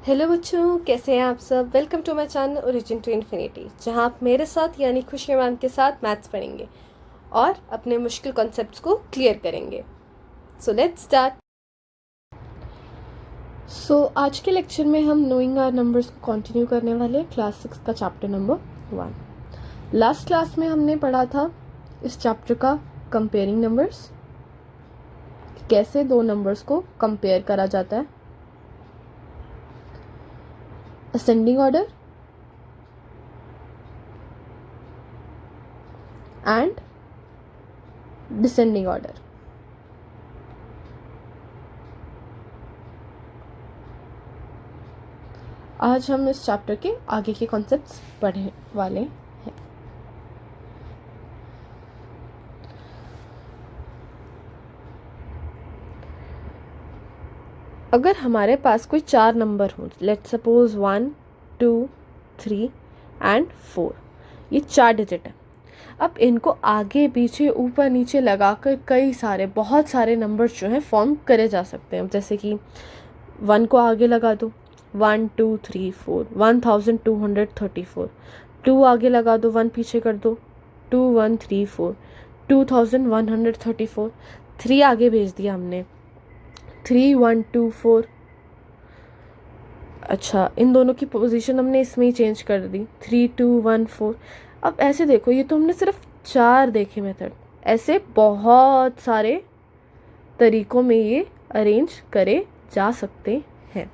Hello बच्चों, कैसे हैं आप सब। Welcome to my channel origin to infinity, जहां आप मेरे साथ यानी खुशी मैम के साथ मैथ्स पढ़ेंगे और अपने मुश्किल कॉन्सेप्ट्स को क्लियर करेंगे। So let's start. आज के लेक्चर में हम नोइंग आवर नंबर्स को कंटिन्यू करने वाले हैं, क्लास 6 का चैप्टर नंबर 1। लास्ट क्लास में हमने पढ़ा था इस चैप्टर का कंपेयरिंग नंबर्स, कैसे दो नंबर्स को कंपेयर करा जाता है, ascending order and descending order. आज हम इस चैप्टर के आगे के कॉन्सेप्ट्स पढ़ने वाले हैं। अगर हमारे पास कोई 4 नंबर हो, लेट्स सपोज 1, 2, 3 एंड 4, ये 4 डिजिट है। अब इनको आगे पीछे ऊपर नीचे लगाकर कई सारे बहुत सारे नंबर्स जो हैं फॉर्म करे जा सकते हैं। जैसे कि 1 को आगे लगा दो, 1 2 3 4, 1234। 2 आगे लगा दो, 1 पीछे कर दो, 2 1 3 4, 2134। 3 आगे भेज दिया हमने, 3 1 2 4। अच्छा, इन दोनों की पोजीशन हमने इसमें ही चेंज कर दी, 3 2 1 4। अब ऐसे देखो, ये तो हमने सिर्फ 4 देखे मेथड, ऐसे बहुत सारे तरीकों में ये अरेंज करे जा सकते हैं।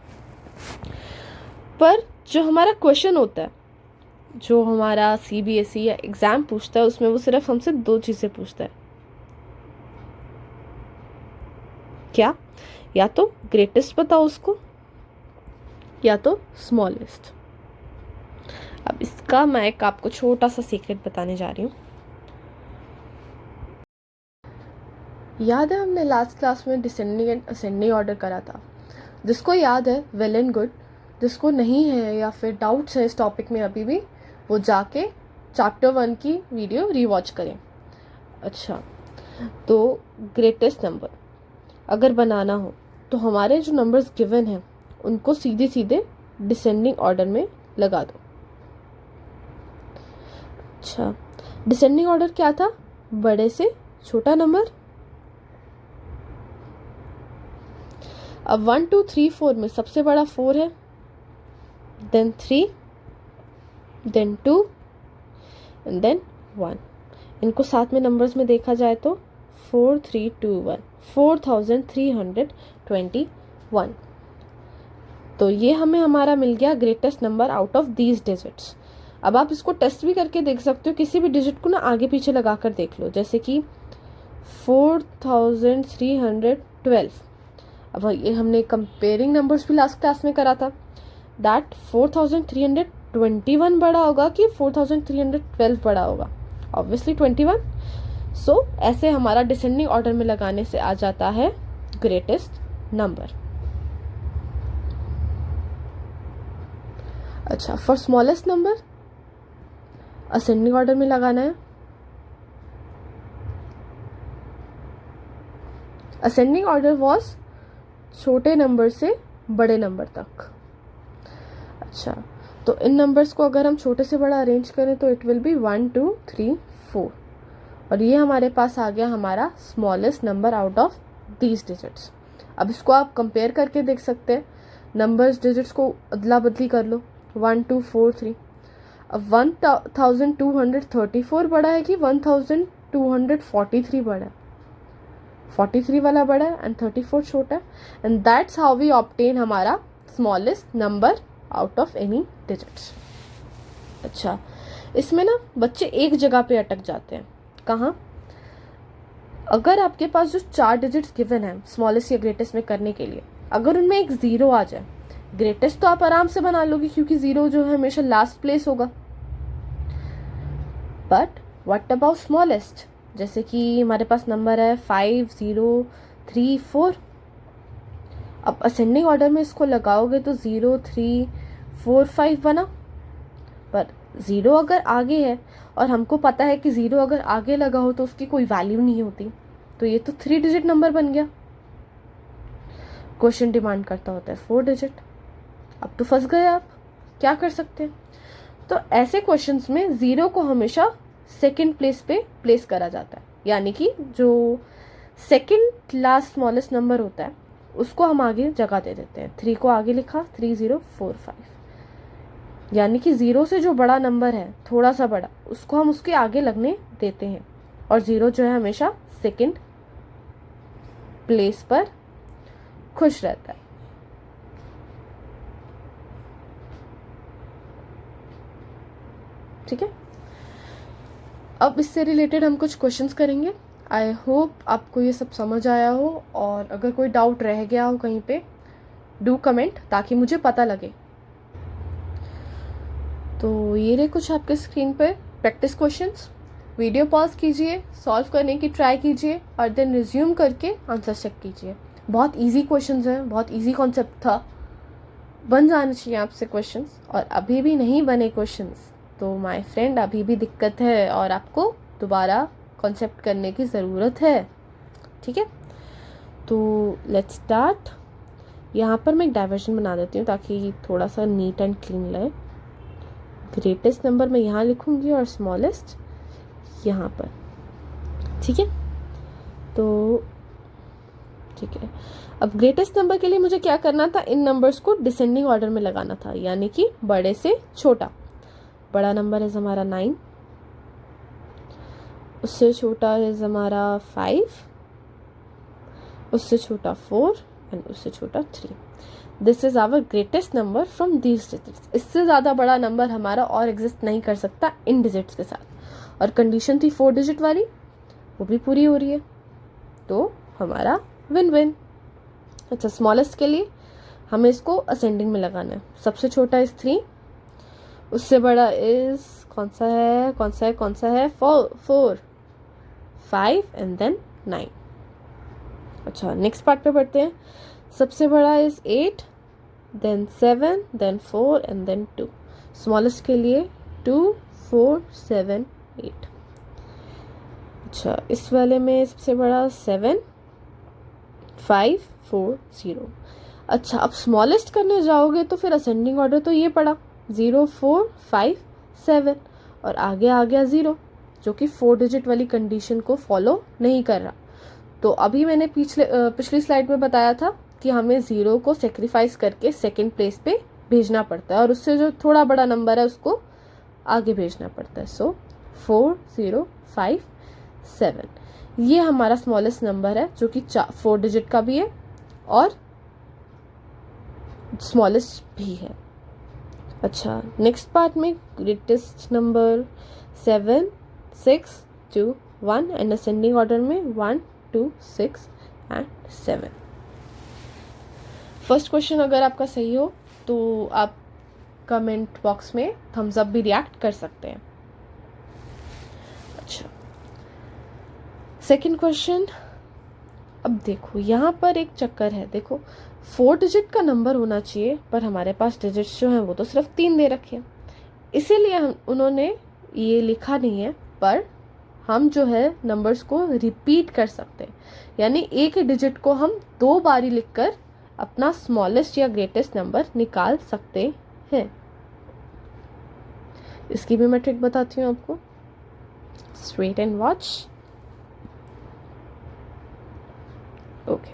पर जो हमारा क्वेश्चन होता है, जो हमारा सीबीएसई या एग्जाम पूछता है, उसमें वो सिर्फ हमसे 2 चीजें पूछता है। क्या? या तो ग्रेटेस्ट बताओ उसको, या तो स्मॉलेस्ट। अब इसका मैं एक आपको छोटा सा सीक्रेट बताने जा रही हूँ। याद है हमने लास्ट क्लास में डिसेंडिंग एंड असेंडिंग ऑर्डर करा था। जिसको याद है वेल एंड गुड, जिसको नहीं है या फिर डाउट्स है इस टॉपिक में अभी भी, वो जाके चैप्टर 1 की वीडियो रीवॉच करें। अच्छा, तो ग्रेटेस्ट नंबर अगर बनाना हो तो हमारे जो नंबर्स गिवन हैं उनको सीधे सीधे डिसेंडिंग ऑर्डर में लगा दो। अच्छा, डिसेंडिंग ऑर्डर क्या था? बड़े से छोटा नंबर। अब 1 2 3 4 में सबसे बड़ा 4 है, देन 3, देन 2 एंड देन 1। इनको साथ में नंबर्स में देखा जाए तो 4 3 2 1, 4321। तो ये हमें हमारा मिल गया greatest number out of these digits. अब आप इसको टेस्ट भी करके देख सकते हो, किसी भी डिजिट को ना आगे पीछे लगा कर देख लो। जैसे कि 4312। अब ये हमने कंपेयरिंग नंबर्स भी लास्ट क्लास में करा था, दैट 4321 बड़ा होगा कि 4312 बड़ा होगा? ऑब्वियसली 21। सो ऐसे हमारा डिसेंडिंग ऑर्डर में लगाने से आ जाता है ग्रेटेस्ट नंबर। अच्छा, for smallest number ascending order में लगाना है। असेंडिंग ऑर्डर वॉज छोटे नंबर से बड़े नंबर तक। अच्छा, तो इन नंबर्स को अगर हम छोटे से बड़ा अरेंज करें तो इट विल बी 1 2 3 4, और ये हमारे पास आ गया हमारा smallest number out of these digits. अब इसको आप कंपेयर करके देख सकते हैं, नंबर्स डिजिट्स को अदला बदली कर लो, 1 2 4 3। अब 1234 बड़ा है कि 1243 बड़ा है? 43 वाला बड़ा है एंड 34 छोटा है, and that's how we obtain हमारा smallest number out of any digits. अच्छा, इसमें ना बच्चे एक जगह पे अटक जाते हैं। कहाँ? अगर आपके पास जो 4 डिजिट्स गिवन है स्मॉलेस्ट या ग्रेटेस्ट में करने के लिए, अगर उनमें एक 0 आ जाए, ग्रेटेस्ट तो आप आराम से बना लोगे क्योंकि 0 जो है हमेशा लास्ट प्लेस होगा। But what about smallest? जैसे कि हमारे पास नंबर है 5 0 3 4। अब असेंडिंग ऑर्डर में इसको लगाओगे तो 0 3 4 5 बना, पर 0 अगर आगे है और हमको पता है कि 0 अगर आगे लगा हो तो उसकी कोई वैल्यू नहीं होती, तो ये तो 3 डिजिट नंबर बन गया। क्वेश्चन डिमांड करता होता है 4 डिजिट। अब तो फंस गए आप, क्या कर सकते हैं। तो ऐसे क्वेश्चंस में 0 को हमेशा सेकंड प्लेस पे प्लेस करा जाता है, यानी कि जो सेकंड लास्ट स्मॉलेस्ट नंबर होता है उसको हम आगे जगह दे देते हैं। 3 को आगे लिखा 3045, यानी कि 0 से जो बड़ा नंबर है थोड़ा सा बड़ा, उसको हम उसके आगे लगने देते हैं, और 0 जो है हमेशा सेकंड प्लेस पर खुश रहता है। ठीक है, अब इससे रिलेटेड हम कुछ क्वेश्चंस करेंगे। आई होप आपको ये सब समझ आया हो, और अगर कोई डाउट रह गया हो कहीं पे, डू कमेंट ताकि मुझे पता लगे। तो ये रहे कुछ आपके स्क्रीन पे प्रैक्टिस क्वेश्चंस। वीडियो पॉज कीजिए, सॉल्व करने की ट्राई कीजिए, और देन रिज्यूम करके आंसर चेक कीजिए। बहुत इजी क्वेश्चंस हैं, बहुत इजी कॉन्सेप्ट था, बन जाने चाहिए आपसे क्वेश्चंस। और अभी भी नहीं बने क्वेश्चंस तो माय फ्रेंड अभी भी दिक्कत है, और आपको दोबारा कॉन्सेप्ट करने की ज़रूरत है। ठीक है, तो लेट्स स्टार्ट। यहाँ पर मैं एक डाइवर्जन बना देती हूँ ताकि थोड़ा सा नीट एंड क्लीन लगे। ग्रेटेस्ट नंबर मैं यहाँ लिखूँगी और स्मॉलेस्ट यहाँ पर। ठीक है, तो ठीक है, अब ग्रेटेस्ट नंबर के लिए मुझे क्या करना था, इन नंबर्स को डिसेंडिंग ऑर्डर में लगाना था, यानी कि बड़े से छोटा। बड़ा नंबर है हमारा 9, उससे छोटा है हमारा 5, उससे छोटा 4 एंड उससे छोटा 3। This is our greatest number from these digits. इससे ज़्यादा बड़ा नंबर हमारा और एग्जिस्ट नहीं कर सकता इन डिजिट्स के साथ। और कंडीशन थी 4 डिजिट वाली, वो भी पूरी हो रही है, तो हमारा विन विन। अच्छा, स्मॉलेस्ट के लिए हमें इसको असेंडिंग में लगाना है। सबसे छोटा इज 3, उससे बड़ा इज कौन सा है 4, 5 एंड देन 9। अच्छा, नेक्स्ट पार्ट पे बढ़ते हैं। सबसे बड़ा is 8, then 7, then 4 and then 2। Smallest के लिए 2, 4, 7, 8। अच्छा, इस वाले में सबसे बड़ा 7, 5, 4, 0। अच्छा, अब स्मॉलेस्ट करने जाओगे तो फिर असेंडिंग ऑर्डर तो ये पड़ा 0, 4, 5, 7, और आगे आ गया 0, जो कि 4 डिजिट वाली कंडीशन को फॉलो नहीं कर रहा। तो अभी मैंने पिछली स्लाइड में बताया था कि हमें 0 को सेक्रीफाइस करके सेकंड प्लेस पे भेजना पड़ता है, और उससे जो थोड़ा बड़ा नंबर है उसको आगे भेजना पड़ता है। सो 4, 0, 5, 7 ये हमारा स्मॉलेस्ट नंबर है, जो कि 4 डिजिट का भी है और स्मॉलेस्ट भी है। अच्छा, नेक्स्ट पार्ट में greatest number 7, 6, 2, 1 and ascending order में 1, 2, 6 एंड 7। फर्स्ट क्वेश्चन अगर आपका सही हो तो आप कमेंट बॉक्स में थम्स अप भी रिएक्ट कर सकते हैं। अच्छा, सेकंड क्वेश्चन। अब देखो यहाँ पर एक चक्कर है। देखो 4 डिजिट का नंबर होना चाहिए, पर हमारे पास डिजिट्स जो हैं वो तो सिर्फ 3 दे रखे हैं, इसीलिए उन्होंने ये लिखा नहीं है। पर हम जो है नंबर्स को रिपीट कर सकते हैं, यानी एक ही डिजिट को हम 2 बारी लिखकर अपना स्मॉलेस्ट या ग्रेटेस्ट नंबर निकाल सकते हैं। इसकी भी मैं ट्रिक बताती हूँ आपको। Straight and watch. ओके,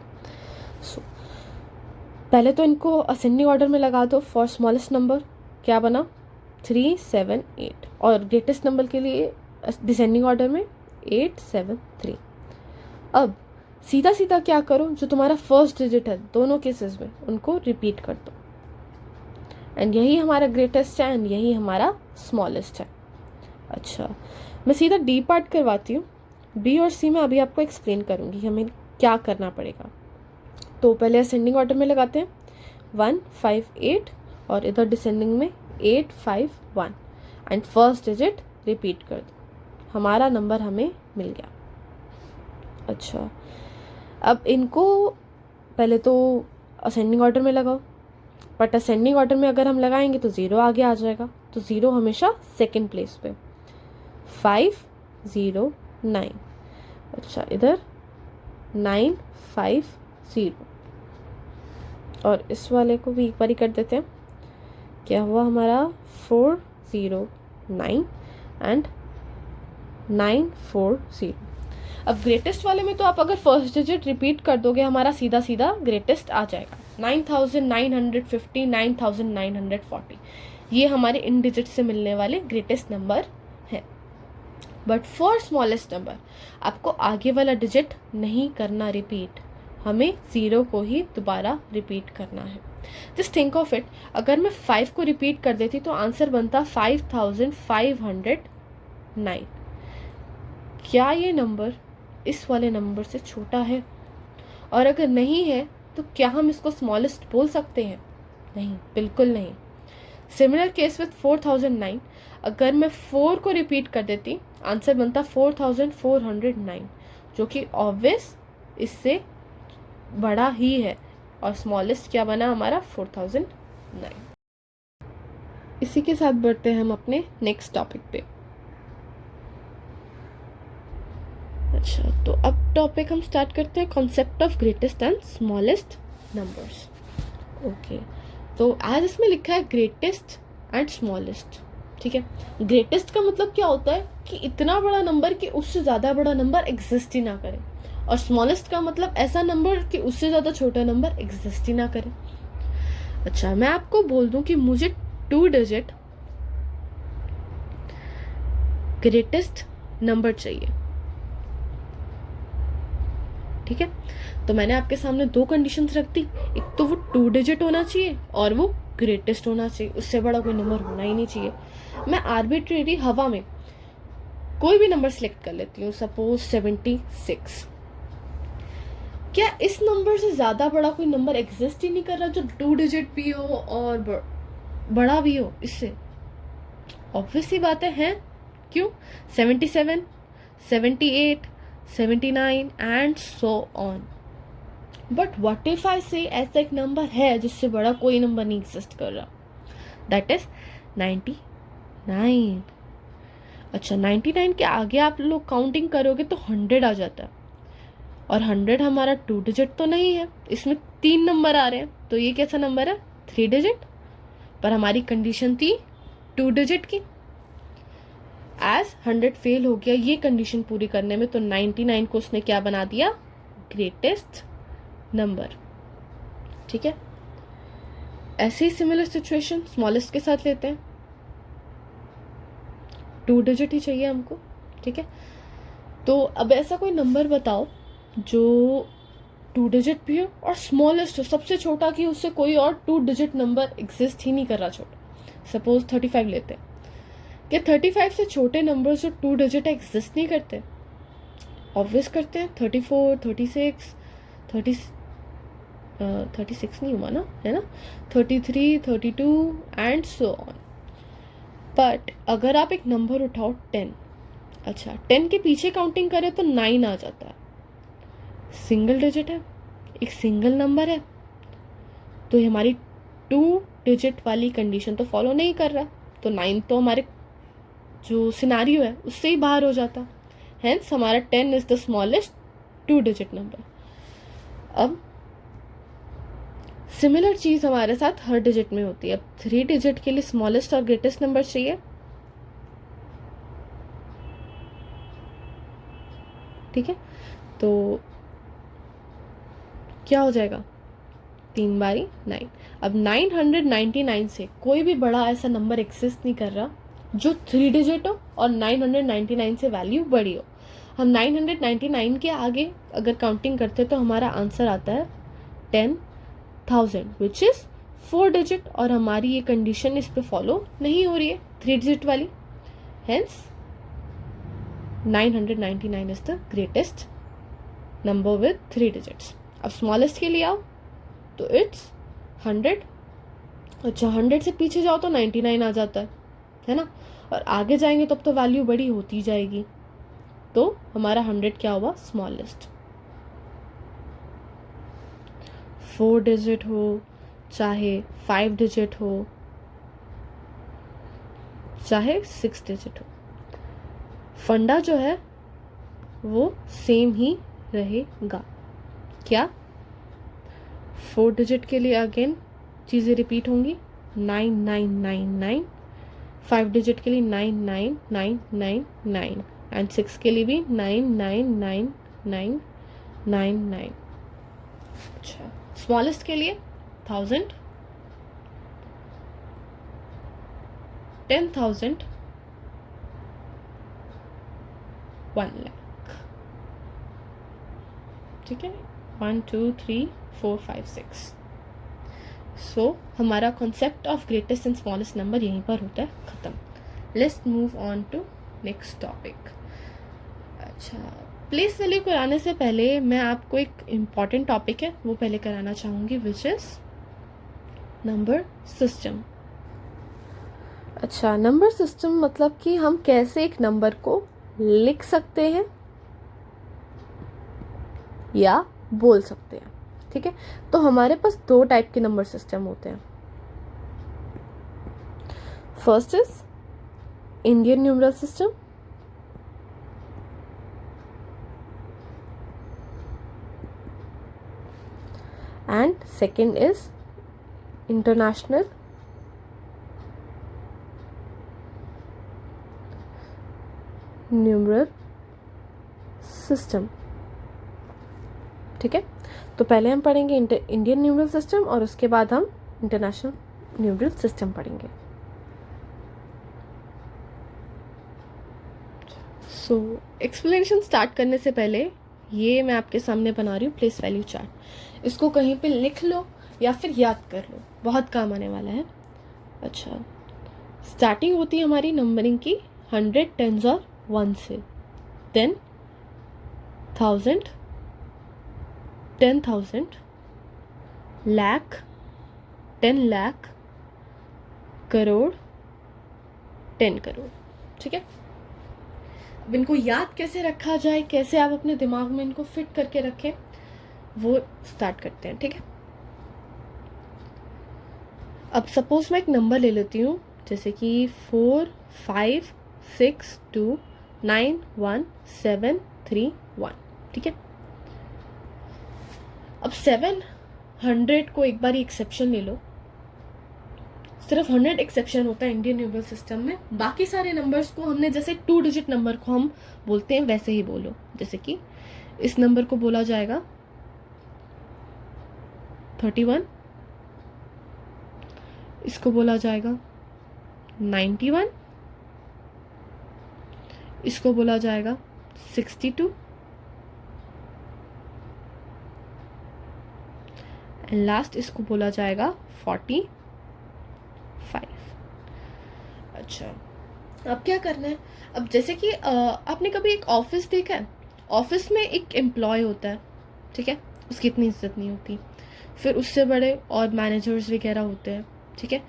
सो पहले तो इनको असेंडिंग ऑर्डर में लगा दो। फॉर स्मॉलेस्ट नंबर क्या बना 3, 7, 8, और ग्रेटेस्ट नंबर के लिए डिसेंडिंग ऑर्डर में 8, 7, 3। अब सीधा सीधा क्या करो, जो तुम्हारा फर्स्ट डिजिट है दोनों केसेस में उनको रिपीट कर दो, एंड यही हमारा ग्रेटेस्ट है एंड यही हमारा स्मॉलेस्ट है। अच्छा, मैं सीधा डी पार्ट करवाती हूँ। बी और सी में अभी आपको एक्सप्लेन करूँगी हमें क्या करना पड़ेगा। तो पहले असेंडिंग ऑर्डर में लगाते हैं 1, 5, 8, और इधर डिसेंडिंग में 8, 5, 1 एंड फर्स्ट डिजिट रिपीट कर दो, हमारा नंबर हमें मिल गया। अच्छा, अब इनको पहले तो असेंडिंग ऑर्डर में लगाओ, बट असेंडिंग ऑर्डर में अगर हम लगाएंगे तो 0 आगे आ जाएगा, तो 0 हमेशा सेकंड प्लेस पे। 5, 0, 9। अच्छा, इधर 9, 5, 0, और इस वाले को भी एक बारी कर देते हैं क्या हुआ हमारा 409 एंड 940। अब ग्रेटेस्ट वाले में तो आप अगर फर्स्ट डिजिट रिपीट कर दोगे हमारा सीधा सीधा ग्रेटेस्ट आ जाएगा 9950, 9940। ये हमारे इन डिजिट से मिलने वाले ग्रेटेस्ट नंबर है। बट फॉर स्मॉलेस्ट नंबर आपको आगे वाला डिजिट नहीं करना रिपीट, हमें 0 को ही दोबारा रिपीट करना है। जस्ट थिंक ऑफ इट, अगर मैं 5 को रिपीट कर देती तो आंसर बनता 5509। क्या ये नंबर इस वाले नंबर से छोटा है? और अगर नहीं है तो क्या हम इसको स्मॉलेस्ट बोल सकते हैं? नहीं, बिल्कुल नहीं। सिमिलर केस विथ 4009, अगर मैं 4 को रिपीट कर देती आंसर बनता 4409, जो कि ऑब्वियस इससे बड़ा ही है, और स्मॉलेस्ट क्या बना हमारा 4009। इसी के साथ बढ़ते हैं हम अपने नेक्स्ट टॉपिक पे। अच्छा, तो अब टॉपिक हम स्टार्ट करते हैं concept of greatest and smallest numbers. Okay, तो आज इसमें लिखा है ग्रेटेस्ट एंड स्मॉलेस्ट। ठीक है, ग्रेटेस्ट का मतलब क्या होता है कि इतना बड़ा नंबर कि उससे ज़्यादा बड़ा नंबर एग्जिस्ट ही ना करे, और स्मॉलेस्ट का मतलब ऐसा नंबर कि उससे ज़्यादा छोटा नंबर एग्जिस्ट ही ना करे। अच्छा, मैं आपको बोल दूं कि मुझे 2 डिजिट ग्रेटेस्ट नंबर चाहिए। ठीक है, तो मैंने आपके सामने 2 कंडीशंस रख दी, एक तो वो 2 डिजिट होना चाहिए और वो ग्रेटेस्ट होना चाहिए, उससे बड़ा कोई नंबर होना ही नहीं चाहिए। मैं आर्बिट्रेरी हवा में कोई भी नंबर सिलेक्ट कर लेती हूँ, सपोज 76। क्या इस नंबर से ज़्यादा बड़ा कोई नंबर एग्जिस्ट ही नहीं कर रहा जो 2 डिजिट भी हो और बड़ा भी हो इससे? ऑब्वियस सी बात है। क्यों? 77, 78, 79 and so on. But what if I से ऐसा एक नंबर है जिससे बड़ा कोई नंबर नहीं एग्जिस्ट कर रहा, दैट इज 99। अच्छा, 99 के आगे आप लोग काउंटिंग करोगे तो 100 आ जाता है, और 100 हमारा 2 डिजिट तो नहीं है, इसमें 3 नंबर आ रहे हैं, तो ये कैसा नंबर है? 3 डिजिट। पर हमारी कंडीशन थी 2 डिजिट की। एज 100 फेल हो गया ये कंडीशन पूरी करने में, तो 99 को उसने क्या बना दिया? Greatest number. ठीक है, ऐसे ही सिमिलर सिचुएशन स्मॉलेस्ट के साथ लेते हैं। 2 डिजिट ही चाहिए हमको। ठीक है, तो अब ऐसा कोई नंबर बताओ जो 2 डिजिट भी हो और स्मॉलेस्ट हो, सबसे छोटा कि उससे कोई और 2 डिजिट नंबर एग्जिस्ट ही नहीं कर रहा छोटा। सपोज 35 लेते हैं। क्या 35 से छोटे नंबर जो 2 डिजिट एग्जिस्ट नहीं करते? ऑब्वियस करते हैं। 34, 36, 36 नहीं हुआ ना, है ना, 33, 32 एंड सो ऑन। बट अगर आप एक नंबर उठाओ 10, अच्छा 10 के पीछे काउंटिंग करें तो 9 आ जाता है, सिंगल डिजिट है, एक सिंगल नंबर है, तो ये हमारी 2 डिजिट वाली कंडीशन तो फॉलो नहीं कर रहा, तो 9 तो हमारे जो सिनारियो है उससे ही बाहर हो जाता। हेंस हमारा 10 is the smallest 2 digit number. अब सिमिलर चीज हमारे साथ हर डिजिट में होती है। अब 3 डिजिट के लिए स्मॉलेस्ट और ग्रेटेस्ट नंबर चाहिए। ठीक है, तो क्या हो जाएगा? 3 बारी 9। अब 999 से कोई भी बड़ा ऐसा नंबर एग्जिस्ट नहीं कर रहा जो 3 डिजिट हो और 999 से वैल्यू बड़ी हो। हम 999 के आगे अगर काउंटिंग करते तो हमारा आंसर आता है 10,000 विच इज 4 डिजिट, और हमारी ये कंडीशन इस पे फॉलो नहीं हो रही है 3 डिजिट वाली। Hence 999 is the greatest number with 3 digits. अब स्मॉलेस्ट के लिए आओ तो इट्स 100। अच्छा, 100 से पीछे जाओ तो 99 आ जाता है ना, और आगे जाएंगे तब तो वैल्यू बड़ी होती जाएगी, तो हमारा 100 क्या हुआ? स्मॉलेस्ट। 4 डिजिट हो चाहे 5 डिजिट हो चाहे 6 डिजिट हो, फंडा जो है वो सेम ही रहेगा। क्या? 4 डिजिट के लिए अगेन चीज़ें रिपीट होंगी, 9999, 5 डिजिट के लिए 99999 एंड 6 के लिए भी 999999। अच्छा, स्मॉलेस्ट के लिए 1000, 10,000, 1 लाख। ठीक है, 1 2 3 4 5 6। सो हमारा concept of greatest and smallest number यहीं पर होता है ख़त्म। Let's move on to next topic. अच्छा, प्लेस वैल्यू कराने से पहले मैं आपको एक इम्पॉर्टेंट टॉपिक है वो पहले कराना चाहूँगी, विच इज़ नंबर सिस्टम। अच्छा, नंबर सिस्टम मतलब कि हम कैसे एक नंबर को लिख सकते हैं या बोल सकते हैं। ठीक है, तो हमारे पास 2 टाइप के नंबर सिस्टम होते हैं। First is Indian numeral system and second is international numeral system. ठीक है, तो पहले हम पढ़ेंगे इंडियन न्यूमरल सिस्टम और उसके बाद हम इंटरनेशनल न्यूमरल सिस्टम पढ़ेंगे। सो एक्सप्लेनेशन स्टार्ट करने से पहले ये मैं आपके सामने बना रही हूँ प्लेस वैल्यू चार्ट। इसको कहीं पे लिख लो या फिर याद कर लो, बहुत काम आने वाला है। अच्छा, स्टार्टिंग होती है हमारी नंबरिंग की 100, 10s और 1 से, देन 1000, 10,000, लाख, 10 लाख, करोड़, 10 करोड़। ठीक है, अब इनको याद कैसे रखा जाए, कैसे आप अपने दिमाग में इनको फिट करके रखें, वो स्टार्ट करते हैं। ठीक है, अब सपोज मैं एक नंबर ले लेती हूँ, जैसे कि 4 5 6 2 9 1 7 3 1। ठीक है, अब 700 को एक बार एक्सेप्शन ले लो। सिर्फ 100 एक्सेप्शन होता है इंडियन न्यूमरल सिस्टम में। बाकी सारे नंबर्स को हमने जैसे 2 डिजिट नंबर को हम बोलते हैं वैसे ही बोलो। जैसे कि इस नंबर को बोला जाएगा 31, इसको बोला जाएगा 91, इसको बोला जाएगा 62 एंड लास्ट इसको बोला जाएगा 45। अच्छा, अब क्या करना है, अब जैसे कि आपने कभी एक ऑफिस देखा है, ऑफिस में एक एम्प्लॉय होता है। ठीक है, उसकी इतनी इज्जत नहीं होती। फिर उससे बड़े और मैनेजर्स वगैरह होते हैं। ठीक है,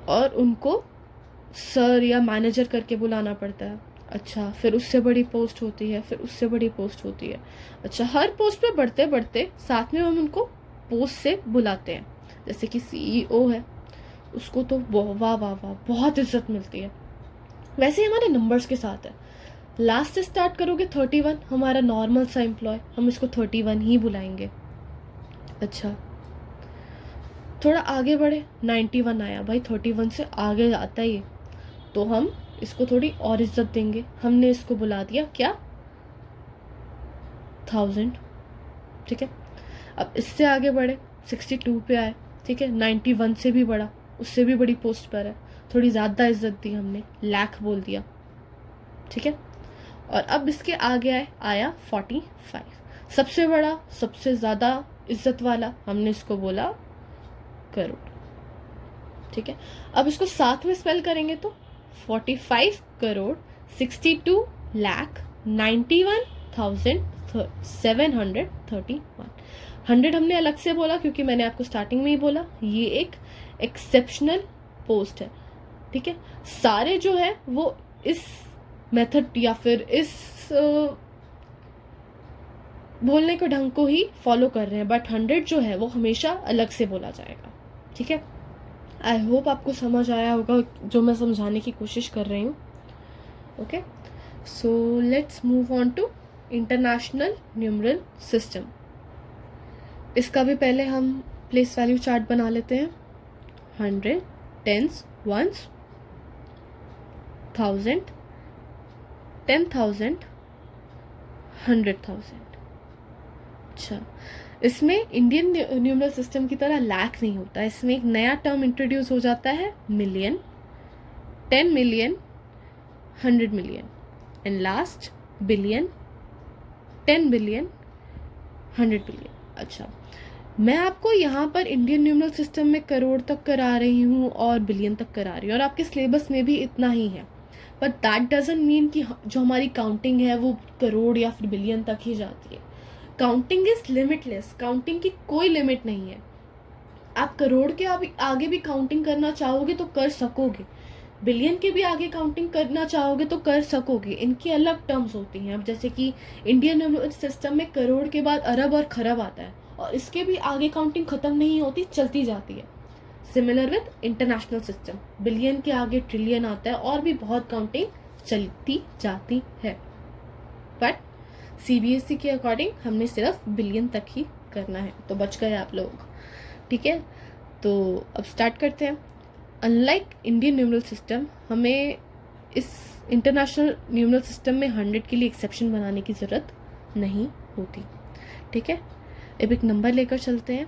और उनको सर या मैनेजर करके बुलाना पड़ता है। अच्छा, फिर उससे बड़ी पोस्ट होती है, फिर उससे बड़ी पोस्ट होती है। अच्छा, हर पोस्ट पे बढ़ते बढ़ते साथ में हम उनको पोस्ट से बुलाते हैं। जैसे कि CEO है, उसको तो वाह वाह वाह बहुत इज्जत मिलती है। वैसे ही हमारे नंबर्स के साथ है। लास्ट से स्टार्ट करोगे 31, हमारा नॉर्मल सा एम्प्लॉय, हम इसको 31 ही बुलाएंगे। अच्छा, थोड़ा आगे बढ़े, 91 आया, भाई 31 से आगे आता ही है, तो हम इसको थोड़ी और इज्जत देंगे। हमने इसको बुला दिया क्या, 1000। ठीक है, अब इससे आगे बढ़े 62 पे आए। ठीक है, 91 से भी बड़ा, उससे भी बड़ी पोस्ट पर है, थोड़ी ज़्यादा इज्जत दी हमने, लाख बोल दिया। ठीक है, और अब इसके आगे आया 45, सबसे बड़ा, सबसे ज़्यादा इज्जत वाला, हमने इसको बोला करोड़। ठीक है, अब इसको साथ में स्पेल करेंगे तो 45 करोड़ 62 लाख 91,731। 100 हमने अलग से बोला क्योंकि मैंने आपको स्टार्टिंग में ही बोला ये एक एक्सेप्शनल पोस्ट है। ठीक है, सारे जो है वो इस मेथड या फिर इस बोलने के ढंग को ही फॉलो कर रहे हैं, बट 100 जो है वो हमेशा अलग से बोला जाएगा। ठीक है, आई होप आपको समझ आया होगा जो मैं समझाने की कोशिश कर रही हूँ। Okay, so let's move on to international numeral system. इसका भी पहले हम प्लेस वैल्यू चार्ट बना लेते हैं। 100, tens, ones, 1000, 10,000, 100,000। अच्छा, इसमें इंडियन न्यूमरल सिस्टम की तरह लाख नहीं होता, इसमें एक नया टर्म इंट्रोड्यूस हो जाता है, million, 10 million, 100 million, and last billion, 10 billion, 100 billion. अच्छा, मैं आपको यहाँ पर इंडियन न्यूमरल सिस्टम में करोड़ तक करा रही हूँ और बिलियन तक करा रही हूँ, और आपके सिलेबस में भी इतना ही है, बट दैट डजंट मीन कि जो हमारी काउंटिंग है वो करोड़ या फिर बिलियन तक ही जाती है। काउंटिंग इज लिमिटलेस, काउंटिंग की कोई लिमिट नहीं है। आप करोड़ के आगे भी काउंटिंग करना चाहोगे तो कर सकोगे, बिलियन के भी आगे काउंटिंग करना चाहोगे तो कर सकोगे, इनकी अलग टर्म्स होती हैं। अब जैसे कि इंडियन न्यूमरल सिस्टम में करोड़ के बाद अरब और खरब आता है, और इसके भी आगे काउंटिंग खत्म नहीं होती, चलती जाती है। Similar with international system, billion के आगे ट्रिलियन आता है और भी बहुत काउंटिंग चलती जाती है, बट CBSE के अकॉर्डिंग हमने सिर्फ बिलियन तक ही करना है। तो बच गए आप लोग, ठीक है। तो अब स्टार्ट करते हैं। अनलाइक इंडियन न्यूमरल सिस्टम, हमें इस इंटरनेशनल न्यूमरल सिस्टम में 100 के लिए एक्सेप्शन बनाने की ज़रूरत नहीं होती, ठीक है। अब एक नंबर लेकर चलते हैं,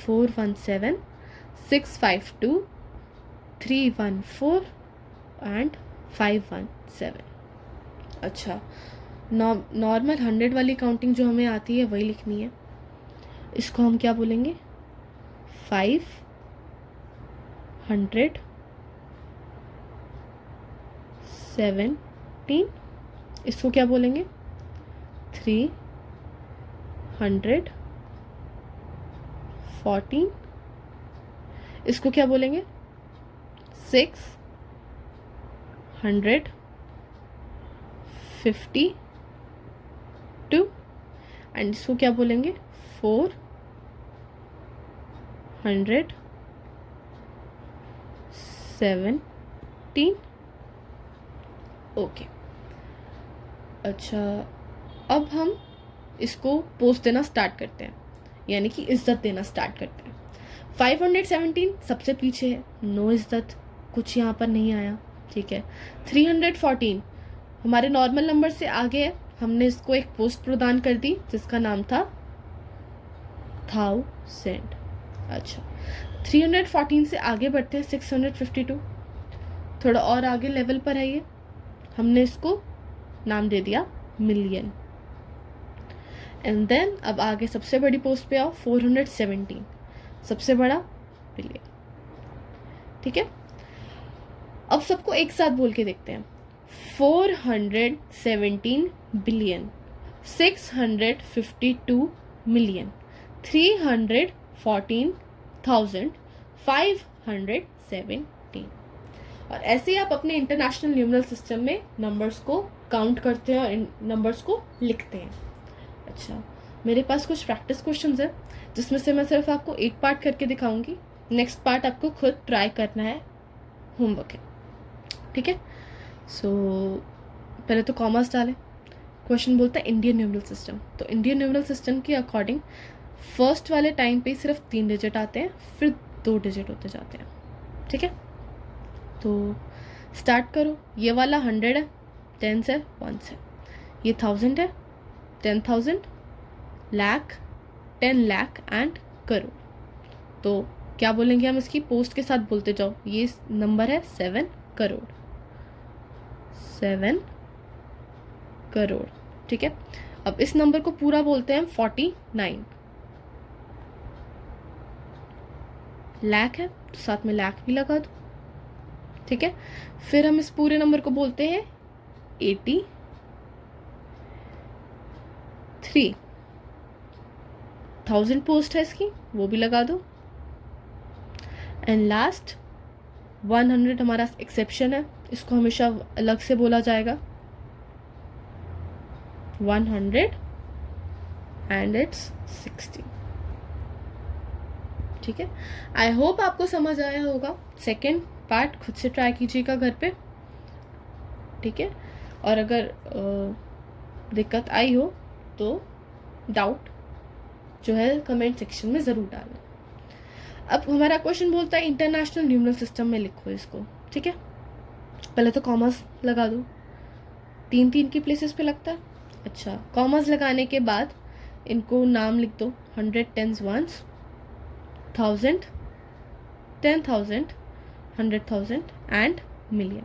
417 652 314 एंड 517। अच्छा, नॉर्मल 100 वाली काउंटिंग जो हमें आती है वही लिखनी है। इसको हम क्या बोलेंगे, 517। इसको क्या बोलेंगे, 314। इसको क्या बोलेंगे, 652। एंड इसको क्या बोलेंगे, 417। ओके, अच्छा, अब हम इसको पोस्ट देना स्टार्ट करते हैं, यानी कि इज्जत देना स्टार्ट करते हैं। 517 सबसे पीछे है, नो इज्जत, कुछ यहाँ पर नहीं आया, ठीक है। 314 हमारे नॉर्मल नंबर से आगे है, हमने इसको एक पोस्ट प्रदान कर दी जिसका नाम था 1000। अच्छा, 314 से आगे बढ़ते हैं, 652, थोड़ा और आगे लेवल पर है ये, हमने इसको नाम दे दिया मिलियन। एंड देन अब आगे सबसे बड़ी पोस्ट पे आओ, 417, सबसे बड़ा बिलियन, ठीक है। अब सबको एक साथ बोल के देखते हैं, 417 बिलियन, 652 मिलियन, 314,517। और ऐसे ही आप अपने इंटरनेशनल न्यूमरल सिस्टम में नंबर्स को काउंट करते हैं और इन नंबर्स को लिखते हैं। अच्छा, मेरे पास कुछ प्रैक्टिस क्वेश्चंस है जिसमें से मैं सिर्फ आपको एक पार्ट करके दिखाऊंगी, नेक्स्ट पार्ट आपको खुद ट्राई करना है, होमवर्क है, ठीक है। सो पहले तो कॉमर्स डालें। क्वेश्चन बोलता है इंडियन न्यूमरल सिस्टम, तो इंडियन न्यूमरल सिस्टम के अकॉर्डिंग फर्स्ट वाले टाइम पे सिर्फ 3 डिजिट आते हैं, फिर 2 डिजिट होते जाते हैं, ठीक है। तो स्टार्ट करो, ये वाला 100 है, 10 है, 1 है, ये 1000 है, 10,000, लाख, 10 लाख एंड करोड़। तो क्या बोलेंगे हम, इसकी पोस्ट के साथ बोलते जाओ, ये नंबर है 7 करोड़, 7 करोड़, ठीक है। अब इस नंबर को पूरा बोलते हैं 49, लाख है तो साथ में लाख भी लगा दो, ठीक है। फिर हम इस पूरे नंबर को बोलते हैं 83, 1000 पोस्ट है इसकी, वो भी लगा दो। एंड लास्ट 100 हमारा एक्सेप्शन है, इसको हमेशा अलग से बोला जाएगा, 100 एंड इट्स 60, ठीक है। आई होप आपको समझ आया होगा। सेकेंड पार्ट खुद से ट्राई कीजिएगा घर पे, ठीक है। और अगर दिक्कत आई हो तो डाउट जो है कमेंट सेक्शन में ज़रूर डालना। अब हमारा क्वेश्चन बोलता है इंटरनेशनल न्यूमरल सिस्टम में लिखो इसको, ठीक है। पहले तो कॉमर्स लगा दो, 3 की प्लेसेस पे लगता है। अच्छा, कॉमर्स लगाने के बाद इनको नाम लिख दो, 100 10s ones, 1000 10,000 100,000 एंड मिलियन।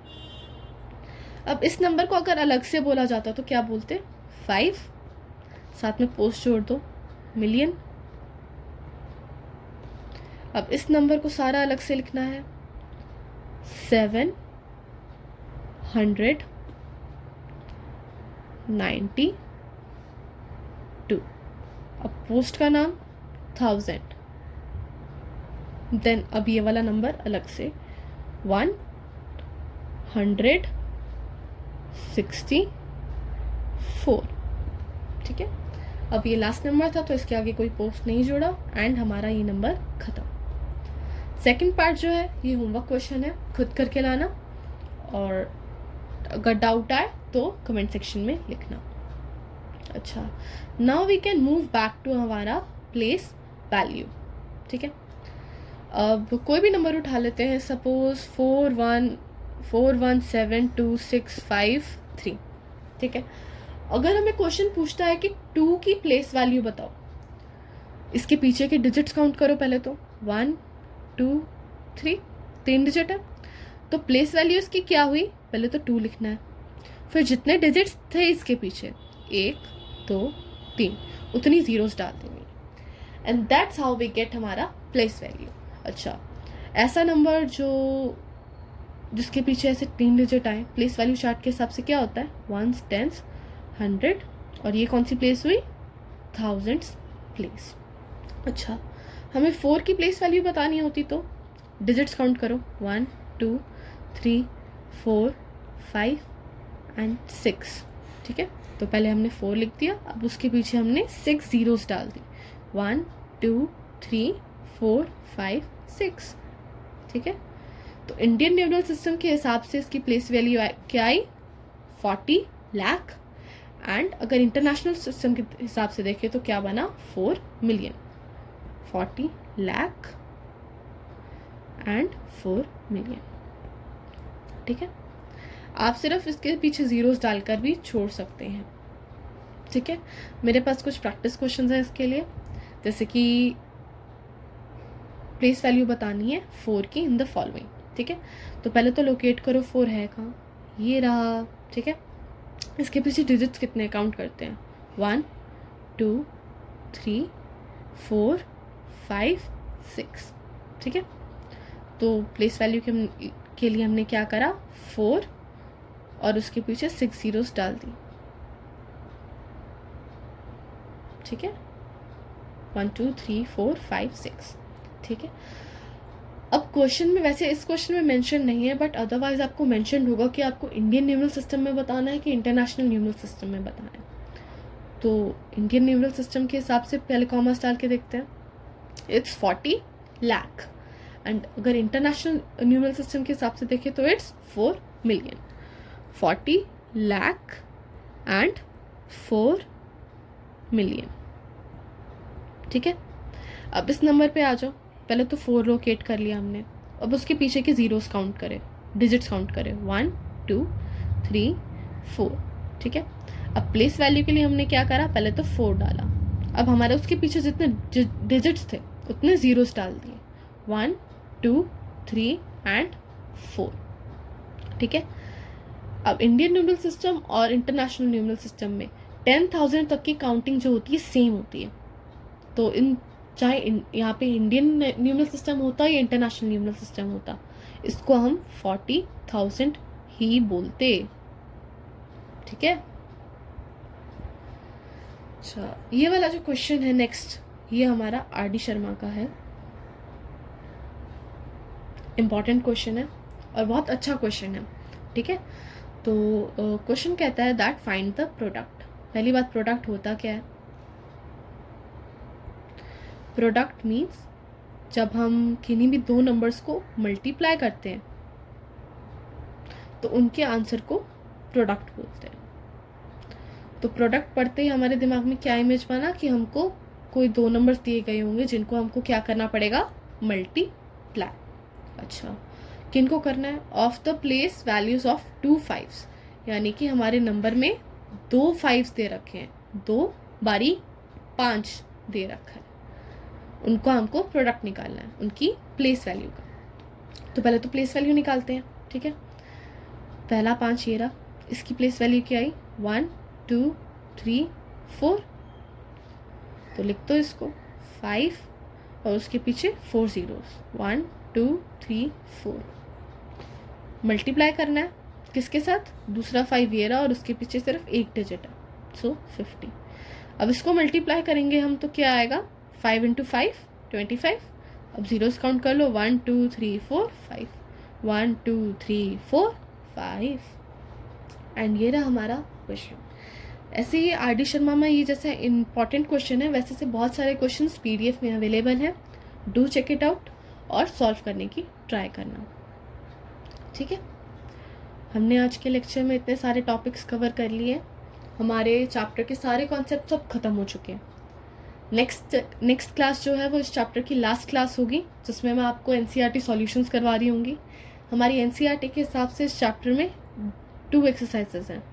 अब इस नंबर को अगर अलग से बोला जाता तो क्या बोलते, 5, साथ में पोस्ट जोड़ दो, मिलियन। अब इस नंबर को सारा अलग से लिखना है, 792। अब पोस्ट का नाम 1000, देन अब ये वाला नंबर अलग से 164, ठीक है। अब ये लास्ट नंबर था तो इसके आगे कोई पोस्ट नहीं जोड़ा एंड हमारा ये नंबर खत्म। सेकंड पार्ट जो है ये होमवर्क क्वेश्चन है, खुद करके लाना, और अगर डाउट आए तो कमेंट सेक्शन में लिखना। अच्छा, now we can move back to हमारा प्लेस वैल्यू, ठीक है। अब कोई भी नंबर उठा लेते हैं, सपोज 41472653, ठीक है। अगर हमें क्वेश्चन पूछता है कि 2 की प्लेस वैल्यू बताओ, इसके पीछे के डिजिट्स काउंट करो पहले तो, 1 2 3, 3 डिजिट है, तो प्लेस वैल्यू इसकी क्या हुई, पहले तो 2 लिखना है, फिर जितने डिजिट्स थे इसके पीछे 1 2 3, उतनी जीरोस डाल देंगे, and that's how we get हमारा प्लेस वैल्यू। अच्छा, ऐसा नंबर जिसके पीछे ऐसे 3 डिजिट आए, प्लेस वैल्यू चार्ट के हिसाब से क्या होता है, 1s 10s 100, और ये कौन सी प्लेस हुई, 1000s प्लेस। अच्छा, हमें 4 की प्लेस वैल्यू बतानी होती तो डिजिट्स काउंट करो, 1 2 3 4 5 एंड 6, ठीक है। तो पहले हमने 4 लिख दिया, अब उसके पीछे हमने 6 जीरोस डाल दी, 1 2 3 4 5 6, ठीक है। तो इंडियन न्यूमरल सिस्टम के हिसाब से इसकी प्लेस वैल्यू क्या आई, 40 लाख, एंड अगर इंटरनेशनल सिस्टम के हिसाब से देखें तो क्या बना, 4 मिलियन। 40 लाख एंड 4 मिलियन, ठीक है। आप सिर्फ इसके पीछे जीरोस डालकर भी छोड़ सकते हैं, ठीक है। मेरे पास कुछ प्रैक्टिस क्वेश्चंस हैं इसके लिए, जैसे कि प्लेस वैल्यू बतानी है 4 की इन द फॉलोइंग, ठीक है। तो पहले तो लोकेट करो 4 है कहाँ, ये रहा, ठीक है। इसके पीछे डिजिट्स कितने काउंट करते हैं, 1 2 3 4 5 6, ठीक है। तो प्लेस वैल्यू के लिए हमने क्या करा, 4 और उसके पीछे 6 जीरोस डाल दी, ठीक है, 1 2 3 4 5 6, ठीक है। अब क्वेश्चन में, वैसे इस क्वेश्चन में मेंशन नहीं है, बट अदरवाइज आपको मेंशन होगा कि आपको इंडियन न्यूमरल सिस्टम में बताना है कि इंटरनेशनल न्यूमरल सिस्टम में बताना है। तो इंडियन न्यूमरल सिस्टम के हिसाब से पहले कॉमर्स डाल के देखते हैं, इट्स 40 लाख, एंड अगर इंटरनेशनल न्यूमरल सिस्टम के हिसाब से देखें तो it's 4 million. 40 lakh and 4 million, ठीक है। अब इस नंबर पे आ जाओ, पहले तो 4 लोकेट कर लिया हमने, अब उसके पीछे के जीरोस काउंट करें, डिजिट्स काउंट करें, 1 2 3 4, ठीक है। अब प्लेस वैल्यू के लिए हमने क्या करा, पहले तो 4 डाला, अब हमारे उसके पीछे जितने डिजिट्स थे उतने जीरोस डाल दिए, 1 2 3 एंड 4, ठीक है। अब इंडियन न्यूमरल सिस्टम और इंटरनेशनल न्यूमरल सिस्टम में 10,000 तक की काउंटिंग जो होती है सेम होती है, तो चाहे यहाँ पे इंडियन न्यूमरल सिस्टम होता या इंटरनेशनल न्यूमरल सिस्टम होता, इसको हम 40,000 ही बोलते, ठीक है। अच्छा, ये वाला जो क्वेश्चन है नेक्स्ट, ये हमारा आर.डी. शर्मा का है, इम्पॉर्टेंट क्वेश्चन है और बहुत अच्छा क्वेश्चन है, ठीक है। तो क्वेश्चन कहता है दैट फाइंड द प्रोडक्ट। पहली बात, प्रोडक्ट होता क्या है, प्रोडक्ट मीन्स जब हम किन्हीं भी 2 नंबर्स को मल्टीप्लाई करते हैं तो उनके आंसर को प्रोडक्ट बोलते हैं। तो प्रोडक्ट पढ़ते ही हमारे दिमाग में क्या इमेज बना कि हमको कोई 2 नंबर्स दिए गए होंगे जिनको हमको क्या करना पड़ेगा, मल्टीप्लाई। अच्छा, किन को करना है? Of the place values of 2 5s, यानी कि हमारे नंबर में 2 5s दे रखे हैं, 2 बारी 5 दे रखा है, उनको हमको प्रोडक्ट निकालना है उनकी प्लेस वैल्यू का। तो पहले तो प्लेस वैल्यू निकालते हैं, ठीक है। पहला 5 ये रहा, इसकी प्लेस वैल्यू क्या आई? 1 2 3 4। तो लिख दो इसको 5 और उसके पीछे 4 zeros, 1 2 3 4। मल्टीप्लाई करना है किसके साथ? दूसरा 5 ये रहा और उसके पीछे सिर्फ एक डिजिट है, सो 50। अब इसको मल्टीप्लाई करेंगे हम तो क्या आएगा? 5 इंटू 5 25। अब जीरोस काउंट कर लो, 1 2 3 4 5, 1 2 3 4 5। एंड ये रहा हमारा क्वेश्चन। ऐसे ही आर डी शर्मा में ये जैसे इंपॉर्टेंट क्वेश्चन है, वैसे से बहुत सारे क्वेश्चन PDF में अवेलेबल हैं। डू चेक इट आउट और सॉल्व करने की ट्राई करना, ठीक है। हमने आज के लेक्चर में इतने सारे टॉपिक्स कवर कर लिए, हमारे चैप्टर के सारे कॉन्सेप्ट सब खत्म हो चुके हैं। नेक्स्ट क्लास जो है वो इस चैप्टर की लास्ट क्लास होगी, जिसमें मैं आपको NCERT सॉल्यूशंस करवा रही होंगी। हमारी NCERT के हिसाब से इस चैप्टर में 2 एक्सरसाइजेज हैं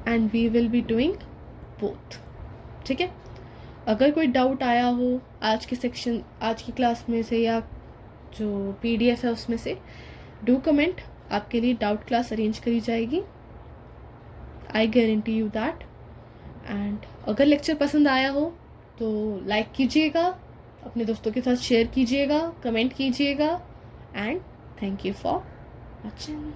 and we will be doing both, ठीक है। अगर कोई डाउट आया हो आज की क्लास में से या जो PDF है उसमें से, डू कमेंट, आपके लिए डाउट क्लास अरेंज करी जाएगी, I guarantee you that. And अगर लेक्चर पसंद आया हो तो लाइक कीजिएगा, अपने दोस्तों के साथ शेयर कीजिएगा, कमेंट कीजिएगा and thank you for watching.